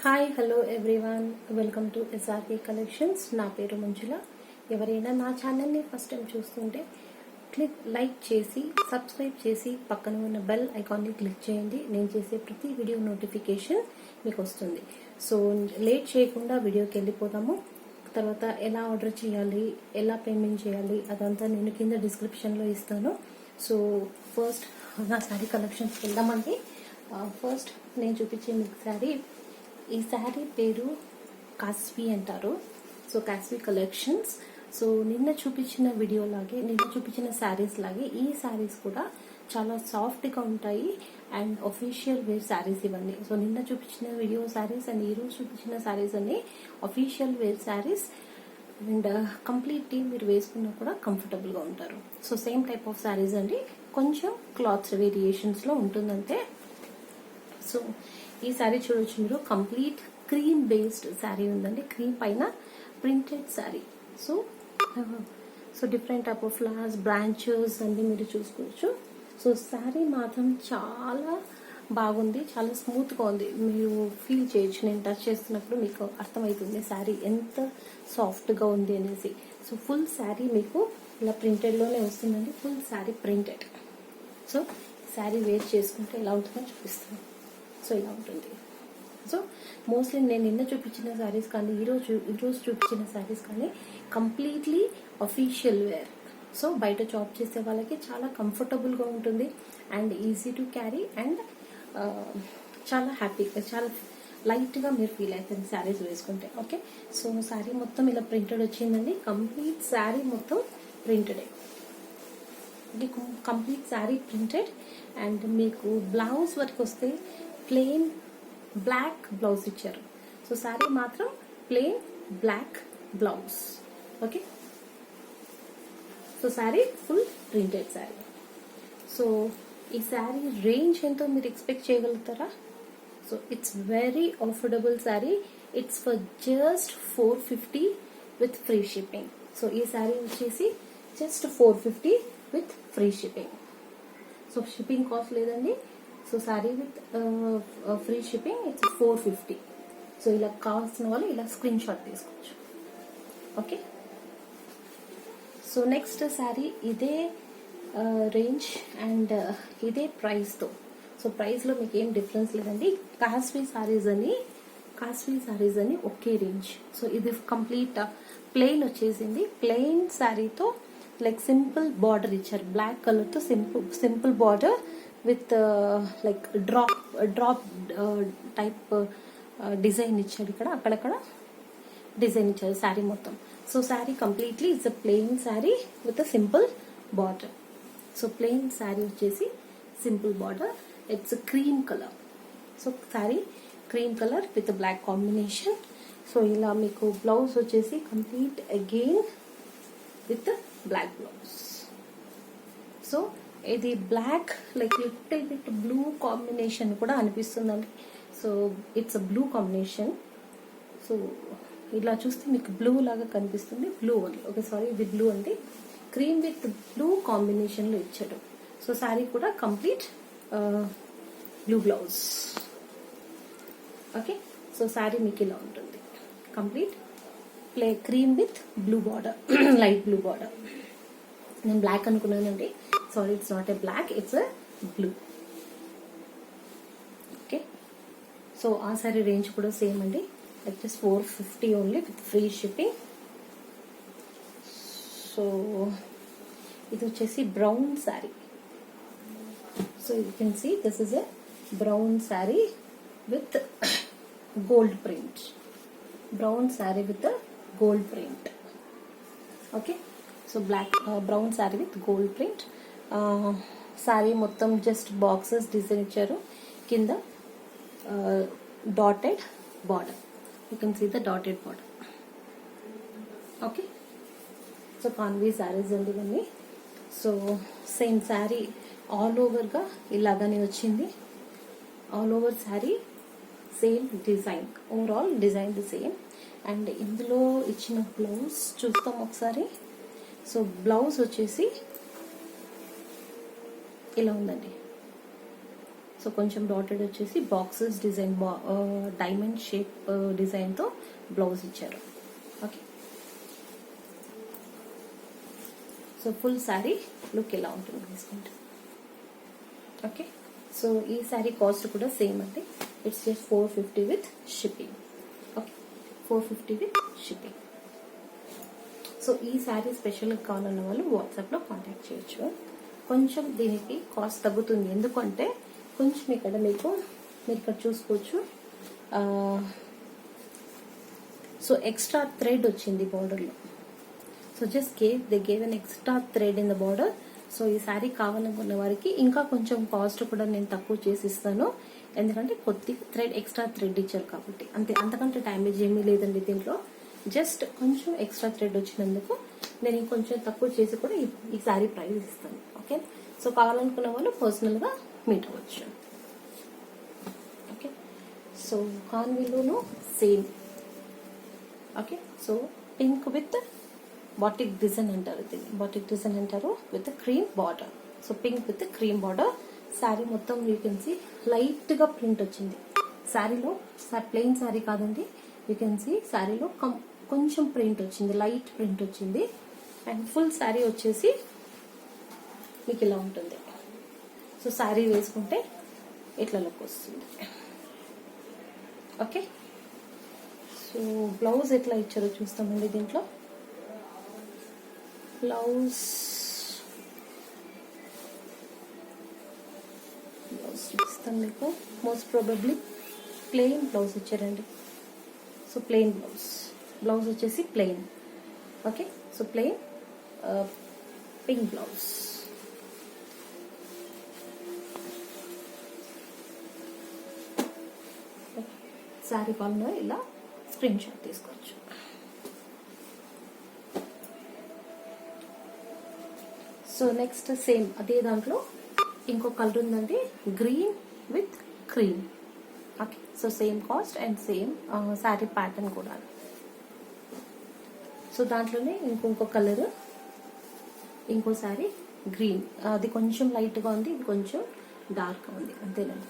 Hi hello everyone, welcome to SRK collections. నా పేరు మంజుల. ఎవరైనా నా ఛానల్ని ఫస్ట్ టైం చూస్తుంటే లైక్ చేసి సబ్స్క్రైబ్ చేసి పక్కన ఉన్న బెల్ ఐకాన్ని క్లిక్ చేయండి. నేను చేసే ప్రతి వీడియో నోటిఫికేషన్ మీకు వస్తుంది. సో లేట్ చేయకుండా వీడియోకి వెళ్ళిపోదాము. తర్వాత ఎలా ఆర్డర్ చేయాలి, ఎలా పేమెంట్ చేయాలి అదంతా నేను కింద డిస్క్రిప్షన్లో ఇస్తాను. సో ఫస్ట్ నా శారీ కలెక్షన్స్కి వెళ్దామండి. ఫస్ట్ నేను చూపించే మీకు శారీ, ఈ శారీ పేరు కాస్వి అంటారు. So కాస్వి collections. సో నిన్న చూపించిన వీడియో లాగే, నిన్న చూపించిన శారీస్ లాగే ఈ శారీస్ కూడా చాలా సాఫ్ట్గా ఉంటాయి అండ్ అఫీషియల్ వేర్ శారీస్ ఇవన్నీ. సో నిన్న చూపించిన వీడియో శారీస్ అండ్ ఈరోజు చూపించిన శారీస్ అన్ని official wear saris and completely మీరు వేసుకున్నా కూడా కంఫర్టబుల్గా ఉంటారు. So same type of saris అండి, కొంచెం క్లాత్స్ వేరియేషన్స్లో ఉంటుందంటే. సో ఈ శారీ చూడొచ్చు మీరు, కంప్లీట్ క్రీమ్ బేస్డ్ శారీ ఉందండి. క్రీమ్ పైన printed sari. So different type of flowers, branches అన్ని మీరు చూసుకోవచ్చు. సో శారీ మాత్రం చాలా బాగుంది, చాలా స్మూత్గా ఉంది. మీరు ఫీల్ చేయొచ్చు, నేను టచ్ చేస్తున్నప్పుడు మీకు అర్థమవుతుంది శారీ ఎంత సాఫ్ట్గా ఉంది అనేసి. సో ఫుల్ శారీ మీకు ఇలా ప్రింటెడ్లోనే వస్తుందండి, full sari printed. So sari wear చేసుకుంటే ఎలా ఉంటుందో చూపిస్తాను. సో ఇలా ఉంటుంది. సో మోస్ట్లీ నేను నిన్న చూపించిన శారీస్ కానీ ఈరోజు చూపించిన శారీస్ కానీ కంప్లీట్లీ అఫీషియల్ వేర్. సో బయట జాబ్ చేసే వాళ్ళకి చాలా కంఫర్టబుల్గా ఉంటుంది and easy to carry and చాలా హ్యాపీగా, చాలా లైట్గా మీరు ఫీల్ అవుతుంది శారీస్ వేసుకుంటే. ఓకే, సో శారీ మొత్తం ఇలా ప్రింటెడ్ వచ్చిందండి. కంప్లీట్ శారీ మొత్తం ప్రింటెడే, కంప్లీట్ శారీ ప్రింటెడ్. అండ్ మీకు బ్లౌజ్ వరకు వస్తే ప్లెయిన్ బ్లాక్ బ్లౌజ్ ఇచ్చారు. సో శారీ మాత్రం plain black blouse. Okay, so sari full printed sari. So ఈ శారీ రేంజ్ ఎంతో మీరు ఎక్స్పెక్ట్ చేయగలుగుతారా? So it's very affordable sari. It's for just 450 with free shipping. So ఈ శారీ వచ్చేసి just 450 with free shipping. So shipping cost లేదండి. So sari with free shipping it's 450. So ఇలా కావాల్సిన వాళ్ళు ఇలా స్క్రీన్ షాట్ తీసుకోవచ్చు. ఓకే, సో నెక్స్ట్ శారీ ఇదే రేంజ్ అండ్ ఇదే ప్రైస్తో. సో ప్రైస్లో మీకు ఏం డిఫరెన్స్ లేదండి. కాస్వి శారీస్ అని ఒకే రేంజ్. సో ఇది కంప్లీట్ ప్లెయిన్ వచ్చేసింది. ప్లెయిన్ శారీతో లైక్ సింపుల్ బార్డర్ ఇచ్చారు, బ్లాక్ కలర్తో simple border with like drop type design ఇచ్చాడు. ఇక్కడ అక్కడక్కడ డిజైన్ ఇచ్చారు శారీ మొత్తం. So sari completely it's a plain sari with a simple border. So plain sari వచ్చేసి simple border, it's cream colour. So sari cream colour with black combination. So ఇలా మీకు blouse వచ్చేసి complete again with black blouse. So ఇది black like little bit blue combination కూడా అనిపిస్తుందండి. So it's a blue combination. So ఇలా చూస్తే మీకు blue లాగా కనిపిస్తుంది. బ్లూ అండి, ఓకే సారీ, ఇది బ్లూ అండి. క్రీమ్ విత్ బ్లూ కాంబినేషన్లో ఇచ్చాడు. సో శారీ కూడా complete blue blouse. Okay, so sari మీకు ఇలా ఉంటుంది, complete cream with blue border, light blue border. నేను బ్లాక్ అనుకున్నానండి, sorry, it's not a black, it's a blue. Okay, so ఆ శారీ రేంజ్ కూడా సేమ్ అండి, like just 450 only with free shipping. So ఇది వచ్చేసి brown sari. So you can see this is a brown sari with gold print. Brown sari with gold print. Okay, so black brown sari with gold print. Sari మొత్తం just boxes design ఇచ్చారు. కింద dotted border, you can see the dotted border. Okay, so కాన్వీ శారీస్ అండి ఇవన్నీ. So same sari all ఓవర్గా ఇలాగానే వచ్చింది. All over sari same design, overall design the same. And ఇందులో ఇచ్చిన బ్లౌజ్ చూస్తాం ఒకసారి. సో బ్లౌజ్ వచ్చేసి ఇలా ఉందండి. సో కొంచెం డాటెడ్ వచ్చేసి బాక్సెస్ డిజైన్, డైమండ్ షేప్ డిజైన్తో బ్లౌజ్ ఇచ్చారు. Okay, so full sari look ఎలా ఉంటుంది తీసుకుంటే. ఓకే, సో ఈ శారీ కాస్ట్ కూడా సేమ్ అండి. It's just 450 with shipping. Okay, 450 with shipping. So ఈ శారీ స్పెషల్గా కావాలన్న వాళ్ళు వాట్సాప్లో కాంటాక్ట్ చేయొచ్చు. కొంచెం దీనికి కాస్ట్ తగ్గుతుంది, ఎందుకంటే కొంచెం ఇక్కడ మీరు ఇక్కడ చూసుకోవచ్చు. సో ఎక్స్ట్రా థ్రెడ్ వచ్చింది బార్డర్లో. So just they gave an extra thread in the border. So ఈ శారీ కావాలనుకున్న వారికి ఇంకా కొంచెం కాస్ట్ కూడా నేను తక్కువ చేసి ఇస్తాను, ఎందుకంటే కొద్దిగా థ్రెడ్, ఎక్స్ట్రా థ్రెడ్ ఇచ్చారు కాబట్టి. అంతకంటే డ్యామేజ్ ఏమీ లేదండి దీంట్లో. జస్ట్ కొంచెం ఎక్స్ట్రా థ్రెడ్ వచ్చినందుకు నేను ఇంకొంచెం తక్కువ చేసి కూడా ఈ శారీ ప్రైస్ ఇస్తాను. ఓకే, సో కావాలనుకున్న వాళ్ళు పర్సనల్గా మీట్ అవ్వచ్చు. ఓకే, సో కాన్వీలోను same. Okay, so pink with batik design అంటారు, దీన్ని బాటిక్ డిజైన్ అంటారు, with cream border. So pink with cream border. Sari మొత్తం యూ కెన్ సీ లైట్ గా ప్రింట్ వచ్చింది శారీలో. ప్లెయిన్ శారీ కాదండి, యూ కెన్ సీ శారీలో కొంచెం ప్రింట్ వచ్చింది, లైట్ ప్రింట్ వచ్చింది. అండ్ ఫుల్ శారీ వచ్చేసి మీకు ఇలా ఉంటుంది. సో శారీ వేసుకుంటే ఇట్లా లుక్ వస్తుంది. ఓకే, సో బ్లౌజ్ ఎట్లా ఇచ్చారో చూస్తామండి. దీంట్లో బ్లౌజ్ చూపిస్తాను మీకు. మోస్ట్ ప్రాబబ్లీ ప్లెయిన్ బ్లౌజ్ ఇచ్చారండి. సో ప్లెయిన్ బ్లౌజ్ వచ్చేసి plain. Okay, so plain pink blouse. Sari కాలంలో ఇలా స్క్రీన్ షాట్ తీసుకోవచ్చు. సో నెక్స్ట్ సేమ్ అదే దాంట్లో ఇంకో కలర్ ఉందండి, green with cream. Okay, so same cost and same sari pattern కూడా. సో దాంట్లోనే ఇంకొక కలర్, ఇంకో శారీ గ్రీన్. అది కొంచెం లైట్గా ఉంది, ఇది కొంచెం డార్క్గా ఉంది, అంతేనండి.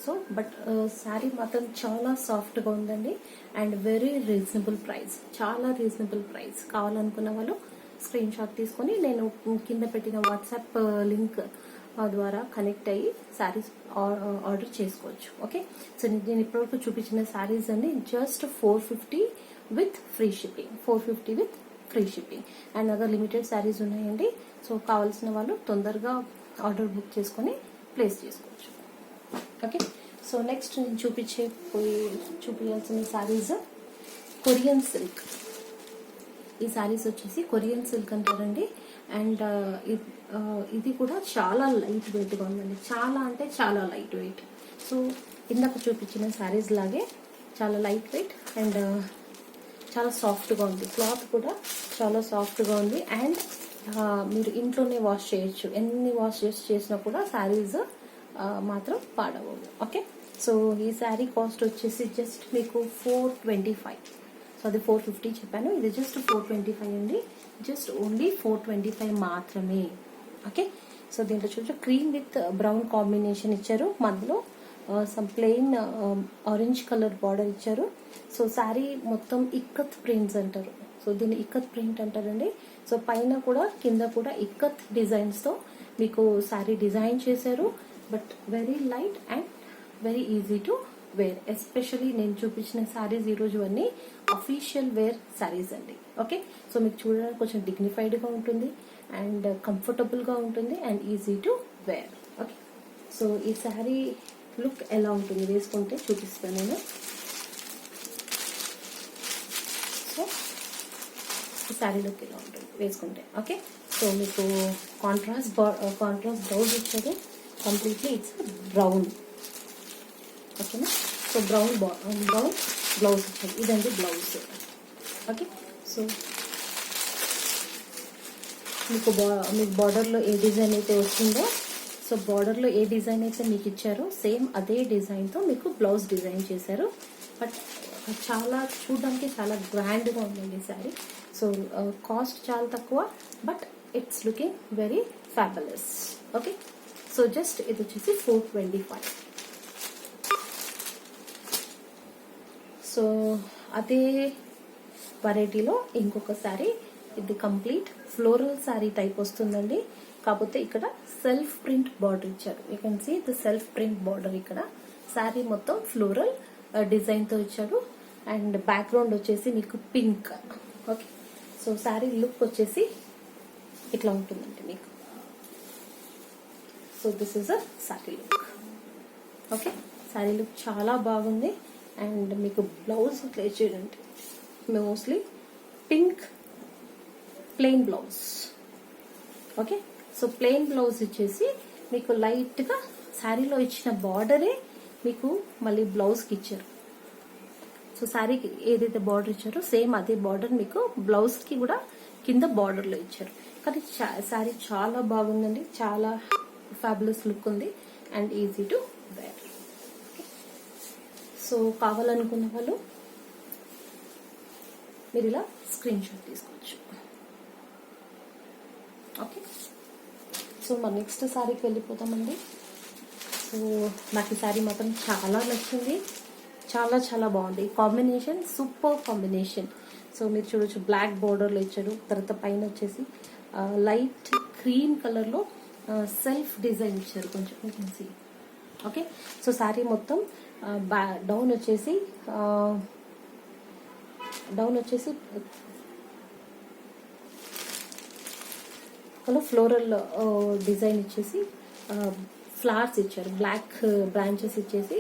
సో బట్ శారీ మాత్రం చాలా సాఫ్ట్గా ఉందండి అండ్ వెరీ రీజనబుల్ ప్రైస్, చాలా రీజనబుల్ ప్రైస్. కావాలనుకున్న వాళ్ళు స్క్రీన్ షాట్ తీసుకొని నేను కింద పెట్టిన వాట్సాప్ లింక్ ద్వారా కనెక్ట్ అయ్యి శారీస్ ఆర్డర్ చేసుకోవచ్చు. ఓకే, సో నేను ఇప్పటివరకు చూపించిన శారీస్ అండి just 450 with free shipping, 450 with free shipping. And other limited saris ఉన్నాయండి. సో కావాల్సిన వాళ్ళు తొందరగా ఆర్డర్ బుక్ చేసుకొని ప్లేస్ చేసుకోవచ్చు. ఓకే, సో నెక్స్ట్ నేను చూపించాల్సిన శారీస్ కొరియన్ సిల్క్. ఈ శారీస్ వచ్చేసి కొరియన్ సిల్క్ అంటారండి. అండ్ ఇది కూడా చాలా లైట్ వెయిట్గా ఉందండి, చాలా అంటే చాలా లైట్ వెయిట్. సో ఇందాక చూపించిన శారీస్ లాగే చాలా లైట్ వెయిట్ అండ్ చాలా సాఫ్ట్గా ఉంది. క్లాత్ కూడా చాలా సాఫ్ట్గా ఉంది. అండ్ మీరు ఇంట్లోనే వాష్ చేయొచ్చు, ఎన్ని వాష్ చేసినా కూడా శారీస్ మాత్రం పాడవు. ఓకే, సో ఈ శారీ కాస్ట్ వచ్చేసి జస్ట్ మీకు 425. సో అది 450 చెప్పాను, ఇది జస్ట్ 425 అండి. జస్ట్ ఓన్లీ 425 మాత్రమే. ఓకే, సో దీంట్లో చూడండి క్రీమ్ విత్ బ్రౌన్ కాంబినేషన్ ఇచ్చారు, మధ్యలో some plain orange colour border ఇచ్చారు. సో శారీ మొత్తం ఇక్కత్ ప్రింట్స్ అంటారు. సో దీన్ని ఇక్కత్ ప్రింట్ అంటారండి. సో పైన కూడా కింద కూడా ఇక్కత్ డిజైన్స్తో మీకు శారీ డిజైన్ చేశారు. But very light and very easy to wear. Especially నేను చూపించిన శారీస్ ఈరోజు అన్ని అఫీషియల్ వేర్ శారీస్ అండి. ఓకే, సో మీకు చూడడానికి కొంచెం డిగ్నిఫైడ్గా ఉంటుంది అండ్ కంఫర్టబుల్గా ఉంటుంది and easy to wear. Okay, so ఈ శారీ లుక్ ఎలా ఉంటుంది వేసుకుంటే చూపిస్తాను నేను. సో ఈ శారీ లుక్ ఎలా ఉంటుంది వేసుకుంటే. ఓకే, సో మీకు కాంట్రాస్ట్ బ్లౌజ్ ఇచ్చారు. Completely it's brown. ఓకేనా, సో బ్రౌన్ బ్లౌజ్ ఇచ్చారు. ఇదండి బ్లౌజ్. ఓకే, సో మీకు బార్డర్లో ఏ డిజైన్ అయితే వచ్చిందో, సో బార్డర్లో ఏ డిజైన్ అయితే మీకు ఇచ్చారో సేమ్ అదే డిజైన్తో మీకు బ్లౌజ్ డిజైన్ చేశారు. బట్ చాలా చూడడానికి చాలా గ్రాండ్గా ఉందండి శారీ. సో కాస్ట్ చాలా తక్కువ, but it's looking very fabulous. Okay, so just ఇది వచ్చేసి 425. సో అదే వెరైటీలో ఇంకొక శారీ, ఇది కంప్లీట్ ఫ్లోరల్ శారీ టైప్ వస్తుందండి. కాకపోతే ఇక్కడ సెల్ఫ్ ప్రింట్ బార్డర్ ఇచ్చారు. You can see the self print border. ఇక్కడ శారీ మొత్తం ఫ్లోరల్ డిజైన్ తో ఇచ్చాడు. అండ్ బ్యాక్గ్రౌండ్ వచ్చేసి మీకు pink. Okay, so sari look వచ్చేసి ఇట్లా ఉంటుందండి మీకు. So this is a sari look. Okay, sari look చాలా బాగుంది. అండ్ మీకు బ్లౌజ్ ఇట్లా ఇచ్చేయండి, mostly pink plain blouse. Okay, so plain blouse ఇచ్చేసి మీకు లైట్ గా శారీలో ఇచ్చిన బార్డరే మీకు మళ్ళీ బ్లౌజ్ కి ఇచ్చారు. సో శారీకి ఏదైతే బార్డర్ ఇచ్చారో సేమ్ అదే బార్డర్ మీకు బ్లౌజ్ కి కూడా కింద బార్డర్ లో ఇచ్చారు. కానీ శారీ చాలా బాగుందండి, చాలా ఫ్యాబులస్ లుక్ ఉంది and easy to wear. So కావాలనుకున్న వాళ్ళు మీరు ఇలా స్క్రీన్ షాట్ తీసుకోవచ్చు. ఓకే, సో మన నెక్స్ట్ శారీకి వెళ్ళిపోతామండి. సో నాకు ఈ శారీ మాత్రం చాలా నచ్చింది, చాలా చాలా బాగుంది. Combination super combination. సో మీరు చూడొచ్చు బ్లాక్ బార్డర్లో ఇచ్చారు. తర్వాత పైన వచ్చేసి లైట్ క్రీమ్ కలర్లో సెల్ఫ్ డిజైన్ ఇచ్చారు కొంచెం, you can see. Okay, so sari మొత్తం డౌన్ వచ్చేసి ఫ్లోరల్ డిజైన్ ఇచ్చేసి ఫ్లవర్స్ ఇచ్చారు. బ్లాక్ బ్రాంచెస్ ఇచ్చేసి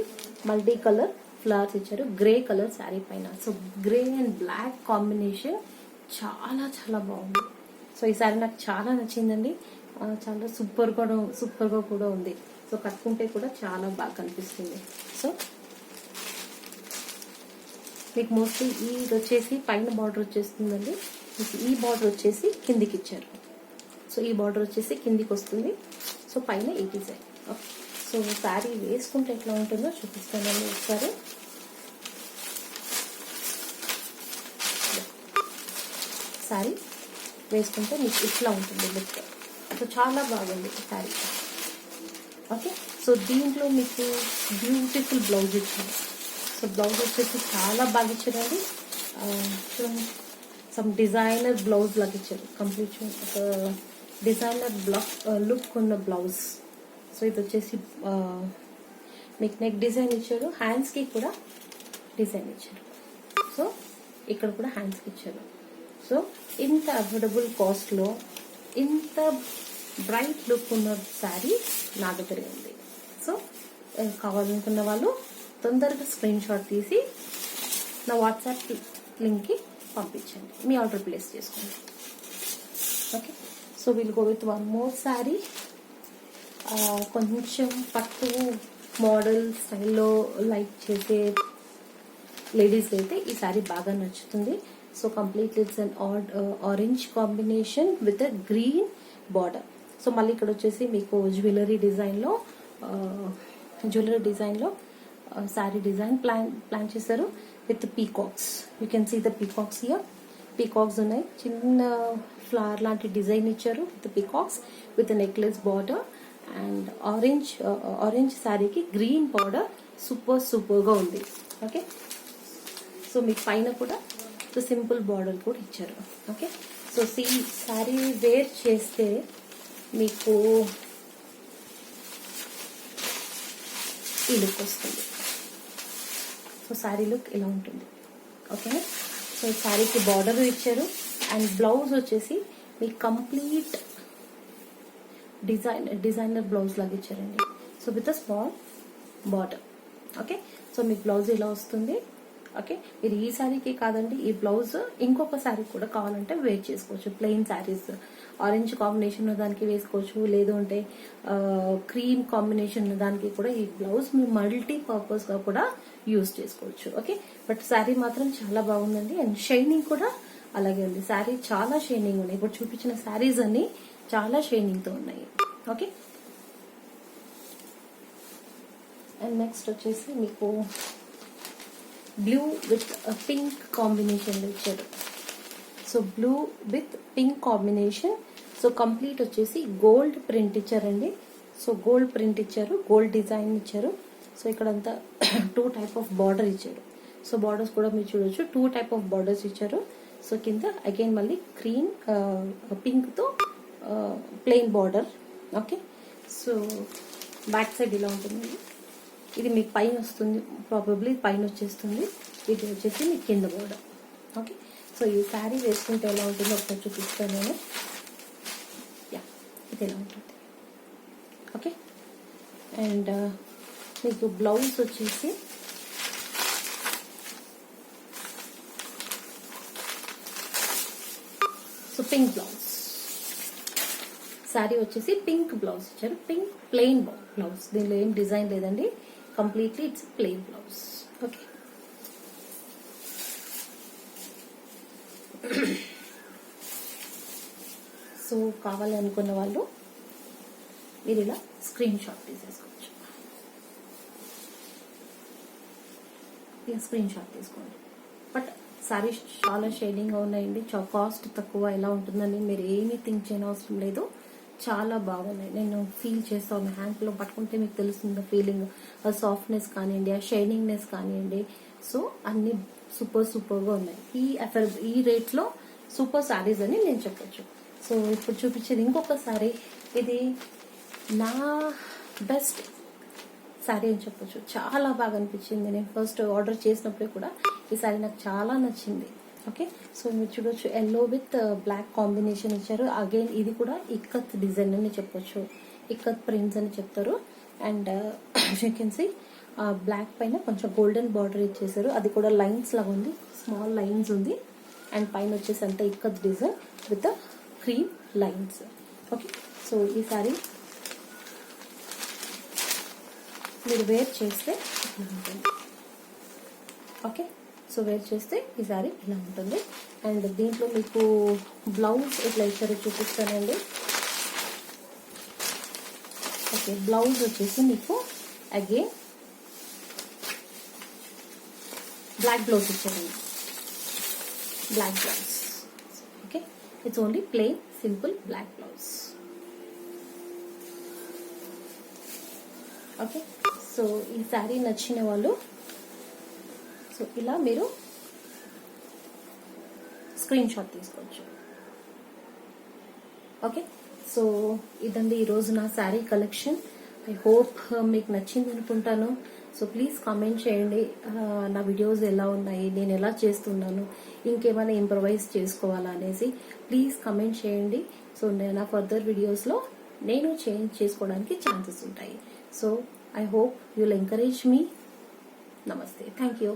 మల్టీ కలర్ ఫ్లవర్స్ ఇచ్చారు. గ్రే కలర్ శారీ పైన. So grey and black combination చాలా చాలా బాగుంది. సో ఈ శారీ నాకు చాలా నచ్చిందండి. చాలా సూపర్ గా కూడా ఉంది. సో కట్టుకుంటే కూడా చాలా బాగా కనిపిస్తుంది. సో మీకు మోస్ట్లీ ఇది వచ్చేసి పైన బార్డర్ వచ్చేస్తుందండి. మీకు ఈ బార్డర్ వచ్చేసి కిందికి ఇచ్చారు. సో ఈ బార్డర్ వచ్చేసి కిందికి వస్తుంది. సో పైన ఈ డిజైన్. ఓకే, సో శారీ వేసుకుంటే ఎట్లా ఉంటుందో చూపిస్తానండి ఒకసారి. శారీ వేసుకుంటే మీకు ఇట్లా ఉంటుంది లుక్. సో చాలా బాగుంది శారీ. ఓకే, సో దీంట్లో మీకు బ్యూటిఫుల్ బ్లౌజ్ ఇచ్చారు. సో బ్లౌజ్ వచ్చేసి చాలా బాగా ఇచ్చారండి. చూడండి, సమ్ డిజైనర్ బ్లౌజ్ లాగా ఇచ్చారు. కంప్లీట్ ఒక డిజైనర్ లుక్ ఉన్న బ్లౌజ్. సో ఇది వచ్చేసి మీకు నెక్ డిజైన్ ఇచ్చారు. హ్యాండ్స్ కి కూడా డిజైన్ ఇచ్చారు. సో ఇక్కడ కూడా హ్యాండ్స్ కి ఇచ్చారు. సో ఇంత అఫోర్డబుల్ కాస్ట్ లో ఇంత బ్రైట్ లుక్ ఉన్న శారీ నా దగ్గరే ఉంది. సో కావాలనుకున్న వాళ్ళు తొందరగా స్క్రీన్ షాట్ తీసి నా వాట్సాప్ లింక్ కి పంపించండి, మీ ఆర్డర్ ప్లేస్ చేసుకోండి. Okay, so will go with one more sari. కొంచెం పట్టు మోడల్ స్టైల్లో లైక్ చేసే లేడీస్ అయితే ఈ శారీ బాగా నచ్చుతుంది. So complete it's an orange combination with a green border. So మళ్ళీ ఇక్కడ వచ్చేసి మీకు జ్యువెలరీ డిజైన్ లో శారీ డిజైన్ ప్లాన్ చేశారు with peacocks. You can see the peacocks here. Peacocks ఉన్నాయి. చిన్న ఫ్లవర్ లాంటి డిజైన్ ఇచ్చారు with peacocks with necklace border. And orange శారీకి గ్రీన్ బార్డర్ సూపర్ గా ఉంది. ఓకే, సో మీకు పైన కూడా సింపుల్ బార్డర్ కూడా ఇచ్చారు. ఓకే, సో శారీ వేర్ చేస్తే మీకు ఈ లుక్ వస్తుంది. సో శారీ లుక్ ఇలా ఉంటుంది. ఓకే, సో శారీకి బార్డర్ ఇచ్చారు. అండ్ బ్లౌజ్ వచ్చేసి మీకు కంప్లీట్ డిజైనర్ బ్లౌజ్ లాగా ఇచ్చారండి. So with a small border. Okay, so మీకు బ్లౌజ్ ఇలా వస్తుంది. ఓకే, మీరు ఈ శారీకి కాదండి, ఈ బ్లౌజ్ ఇంకొక శారీ కూడా కావాలంటే వేర్ చేసుకోవచ్చు. ప్లెయిన్ శారీస్ ఆరెంజ్ కాంబినేషన్ దానికి వేసుకోవచ్చు, లేదు అంటే క్రీమ్ కాంబినేషన్ దానికి కూడా ఈ బ్లౌజ్ మీరు మల్టీ పర్పస్ గా కూడా యూజ్ చేసుకోవచ్చు. ఓకే, బట్ శారీ మాత్రం చాలా బాగుందండి. అండ్ షైనింగ్ కూడా అలాగే ఉంది. శారీ చాలా షైనింగ్ ఉన్నాయి. ఇప్పుడు చూపించిన శారీస్ అన్ని చాలా షైనింగ్ తో ఉన్నాయి. ఓకే, అండ్ నెక్స్ట్ వచ్చేసి మీకు బ్లూ విత్ పింక్ కాంబినేషన్ ఇచ్చారు. So blue with pink combination. So complete వచ్చేసి గోల్డ్ ప్రింట్ ఇచ్చారండి. సో గోల్డ్ ప్రింట్ ఇచ్చారు, గోల్డ్ డిజైన్ ఇచ్చారు. సో ఇక్కడంతా 2 టైప్ ఆఫ్ బార్డర్ ఇచ్చారు. సో బార్డర్స్ కూడా మీరు చూడొచ్చు, 2 టైప్ ఆఫ్ బార్డర్స్ ఇచ్చారు. సో కింద అగైన్ మళ్ళీ గ్రీన్ పింక్తో plain border. Okay, so back side ఇలా ఉంటుంది. ఇది మీకు పైన వస్తుంది, ప్రాబబ్లీ పైన వచ్చేస్తుంది. ఇది వచ్చేసి మీకు కింద బార్డర్. ఓకే, సో ఈ శారీ వేసుకుంటే ఎలా ఉంటుందో ఒకసారి చూపిస్తాను నేను. యా, ఇది ఎలా ఉంటుంది. ఓకే, అండ్ మీకు బ్లౌజ్ వచ్చేసి సో పింక్ బ్లౌజ్. శారీ వచ్చేసి పింక్ బ్లౌజ్ ఇచ్చారు, పింక్ ప్లెయిన్ బ్లౌజ్. దీనిలో ఏం డిజైన్ లేదండి, completely it's plain blouse. Okay, so కావాలి అనుకున్న వాళ్ళు మీరు ఇలా స్క్రీన్ షాట్ తీసేసుకోవచ్చు. ఇలా స్క్రీన్ షాట్ తీసుకోండి. బట్ సారీస్ చాలా షైనింగ్గా ఉన్నాయండి, కాస్ట్ తక్కువ. ఎలా ఉంటుందని మీరు ఏమీ థింక్ చేయని అవసరం లేదు, చాలా బాగున్నాయి. నేను ఫీల్ చేస్తాను, హ్యాండ్లో పట్టుకుంటే మీకు తెలుస్తుంది ఫీలింగ్, ఆ సాఫ్ట్నెస్ కానివ్వండి, ఆ షైనింగ్నెస్ కానివ్వండి. సో అన్ని సూపర్గా ఉన్నాయి. ఈ రేట్లో సూపర్ శారీస్ అని నేను చెప్పొచ్చు. సో ఇప్పుడు చూపించేది ఇంకొక శారీ. ఇది నా బెస్ట్ శారీ అని చెప్పొచ్చు. చాలా బాగా అనిపించింది. నేను ఫస్ట్ ఆర్డర్ చేసినప్పుడే కూడా ఈ శారీ నాకు చాలా నచ్చింది. ఓకే, సో మీరు చూడొచ్చు, ఎల్లో విత్ బ్లాక్ కాంబినేషన్ ఇచ్చారు. అగైన్ ఇది కూడా ఇక్కత్ డిజైన్ అని చెప్పొచ్చు, ఇక్కత్ ప్రింట్స్ అని చెప్తారు. And you can see black పైన కొంచెం గోల్డెన్ బార్డర్ ఇచ్చేసారు. అది కూడా లైన్స్ లాగా ఉంది, స్మాల్ లైన్స్ ఉంది. అండ్ పైన వచ్చేసి అంతా ikat design with cream lines. Okay, so ఈ శారీ మీరు వేర్ చేస్తే ఇలా ఉంటుంది. ఓకే, సో వేర్ చేస్తే ఈ శారీ ఇలా ఉంటుంది. అండ్ దీంట్లో మీకు బ్లౌజ్ ఎట్లా ఇచ్చారో చూపిస్తానండి. ఓకే, బ్లౌజ్ వచ్చేసి మీకు అగైన్ బ్లాక్ బ్లౌజ్ ఇచ్చారండి, black blouse. Okay, it's only plain simple black blouse. Okay, so ఈ శారీ నచ్చిన వాళ్ళు సో ఇలా మీరు స్క్రీన్ షాట్ తీసుకోవచ్చు. ఓకే, సో ఇదండి ఈరోజు నా శారీ కలెక్షన్. ఐ హోప్ మీకు నచ్చింది అనుకుంటాను. సో ప్లీజ్ కామెంట్ చేయండి నా వీడియోస్ ఎలా ఉన్నాయి, నేను ఎలా చేస్తున్నాను, ఇంకేమైనా ఇంప్రవైజ్ చేసుకోవాలా అనేసి ప్లీజ్ కామెంట్ చేయండి. సో నా ఫర్దర్ వీడియోస్లో నేను చేంజ్ చేసుకోవడానికి ఛాన్సెస్ ఉంటాయి. So I hope you'll encourage me. నమస్తే, థ్యాంక్ యూ.